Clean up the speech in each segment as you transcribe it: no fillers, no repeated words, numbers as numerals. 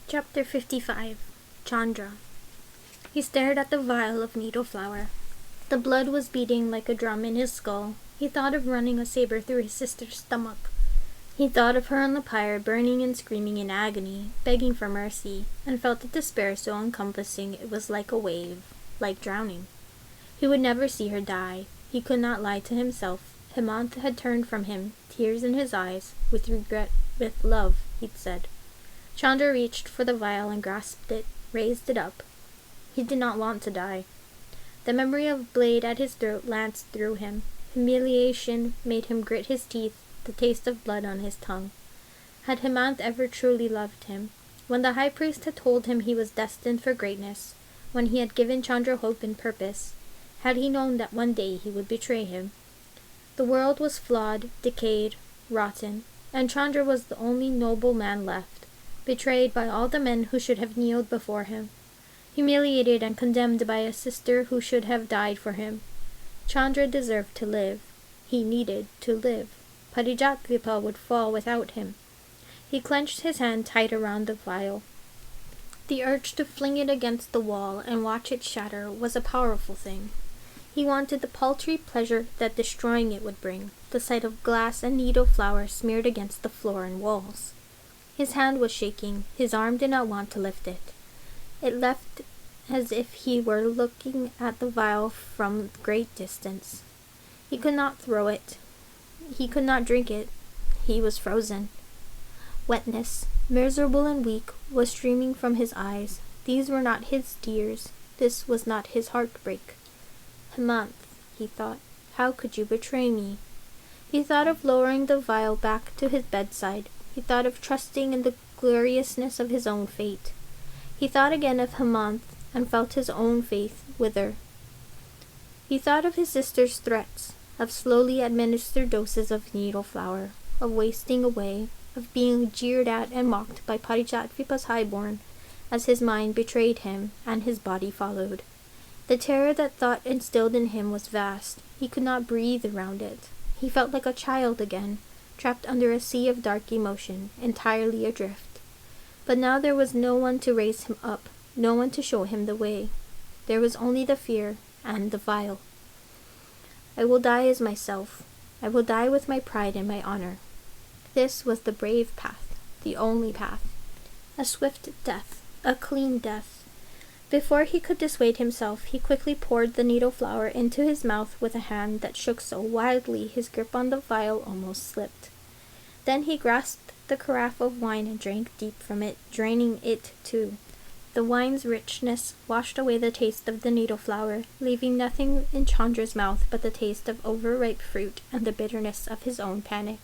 Chapter 55. Chandra. He stared at the vial of needle flower. The blood was beating like a drum in his skull. He thought of running a saber through his sister's stomach. He thought of her on the pyre, burning and screaming in agony, begging for mercy, and felt a despair so encompassing it was like a wave, like drowning. He would never see her die. He could not lie to himself. Hemant had turned from him, tears in his eyes, with regret, with love, he'd said. Chandra reached for the vial and grasped it, raised it up. He did not want to die. The memory of blade at his throat lanced through him. Humiliation made him grit his teeth, the taste of blood on his tongue. Had Hemant ever truly loved him? When the high priest had told him he was destined for greatness, when he had given Chandra hope and purpose, had he known that one day he would betray him? The world was flawed, decayed, rotten, and Chandra was the only noble man left, betrayed by all the men who should have kneeled before him, humiliated and condemned by a sister who should have died for him. Chandra deserved to live. He needed to live. Parijatvipa would fall without him. He clenched his hand tight around the vial. The urge to fling it against the wall and watch it shatter was a powerful thing. He wanted the paltry pleasure that destroying it would bring, the sight of glass and needle flower smeared against the floor and walls. His hand was shaking. His arm did not want to lift it. It left as if he were looking at the vial from great distance. He could not throw it. He could not drink it. He was frozen. Wetness, miserable and weak, was streaming from his eyes. These were not his tears. This was not his heartbreak. Hemant, he thought, how could you betray me? He thought of lowering the vial back to his bedside. He thought of trusting in the gloriousness of his own fate. He thought again of Hemant and felt his own faith wither. He thought of his sister's threats, of slowly administered doses of needle flower, of wasting away, of being jeered at and mocked by Parijatvipa's highborn, as his mind betrayed him and his body followed. The terror that thought instilled in him was vast. He could not breathe around it. He felt like a child again, trapped under a sea of dark emotion, entirely adrift. But now there was no one to raise him up, no one to show him the way. There was only the fear and the vial. I will die as myself. I will die with my pride and my honor. This was the brave path, the only path. A swift death, a clean death. Before he could dissuade himself, he quickly poured the needle flower into his mouth with a hand that shook so wildly his grip on the vial almost slipped. Then he grasped the carafe of wine and drank deep from it, draining it too. The wine's richness washed away the taste of the needle flower, leaving nothing in Chandra's mouth but the taste of overripe fruit and the bitterness of his own panic.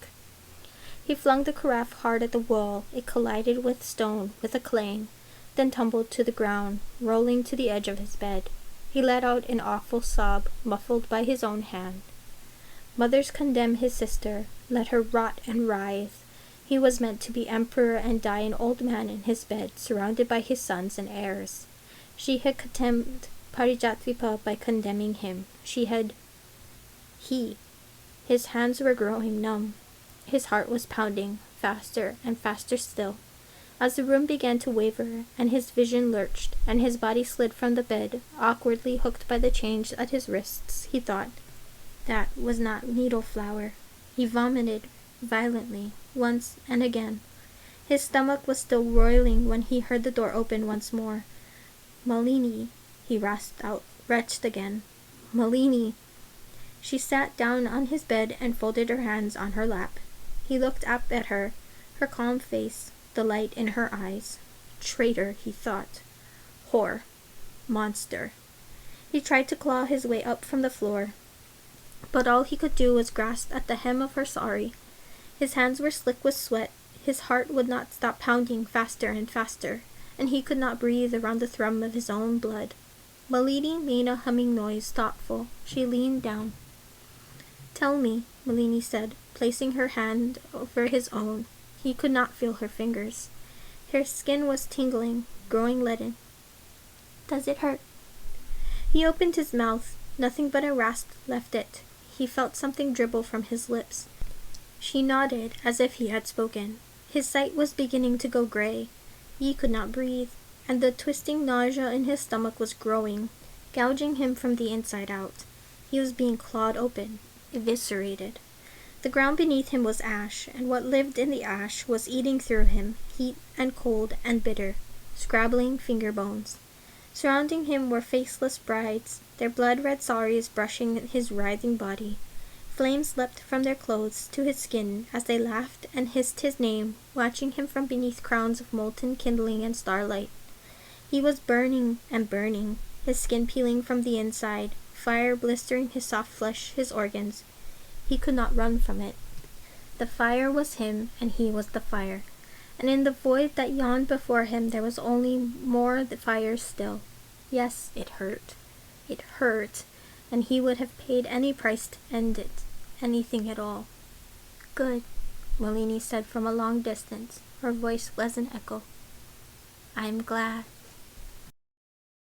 He flung the carafe hard at the wall. It collided with stone with a clang, then tumbled to the ground, rolling to the edge of his bed. He let out an awful sob, muffled by his own hand. Mothers condemn his sister. Let her rot and writhe. He was meant to be emperor and die an old man in his bed, surrounded by his sons and heirs. She had condemned Parijatvipa by condemning him. His hands were growing numb. His heart was pounding, faster and faster still. As the room began to waver, and his vision lurched, and his body slid from the bed, awkwardly hooked by the chains at his wrists, he thought, that was not needle flower. He vomited violently, once and again. His stomach was still roiling when he heard the door open once more. Malini, he rasped out, wretched again. Malini. She sat down on his bed and folded her hands on her lap. He looked up at her calm face, the light in her eyes. Traitor, he thought. Whore. Monster. He tried to claw his way up from the floor, but all he could do was grasp at the hem of her sari. His hands were slick with sweat. His heart would not stop pounding faster and faster, and he could not breathe around the thrum of his own blood. Malini made a humming noise, thoughtful. She leaned down. Tell me, Malini said, placing her hand over his own. He could not feel her fingers. Her skin was tingling, growing leaden. Does it hurt? He opened his mouth. Nothing but a rasp left it. He felt something dribble from his lips. She nodded as if he had spoken. His sight was beginning to go gray. He could not breathe, and the twisting nausea in his stomach was growing, gouging him from the inside out. He was being clawed open, eviscerated. The ground beneath him was ash, and what lived in the ash was eating through him, heat and cold and bitter, scrabbling finger bones. Surrounding him were faceless brides, their blood-red saris brushing his writhing body. Flames leapt from their clothes to his skin as they laughed and hissed his name, watching him from beneath crowns of molten kindling and starlight. He was burning and burning, his skin peeling from the inside, fire blistering his soft flesh, his organs. He could not run from it. The fire was him, and he was the fire. And in the void that yawned before him there was only more the fire still. Yes, it hurt. It hurt, and he would have paid any price to end it, anything at all. "Good," Malini said from a long distance. Her voice was an echo. "I am glad."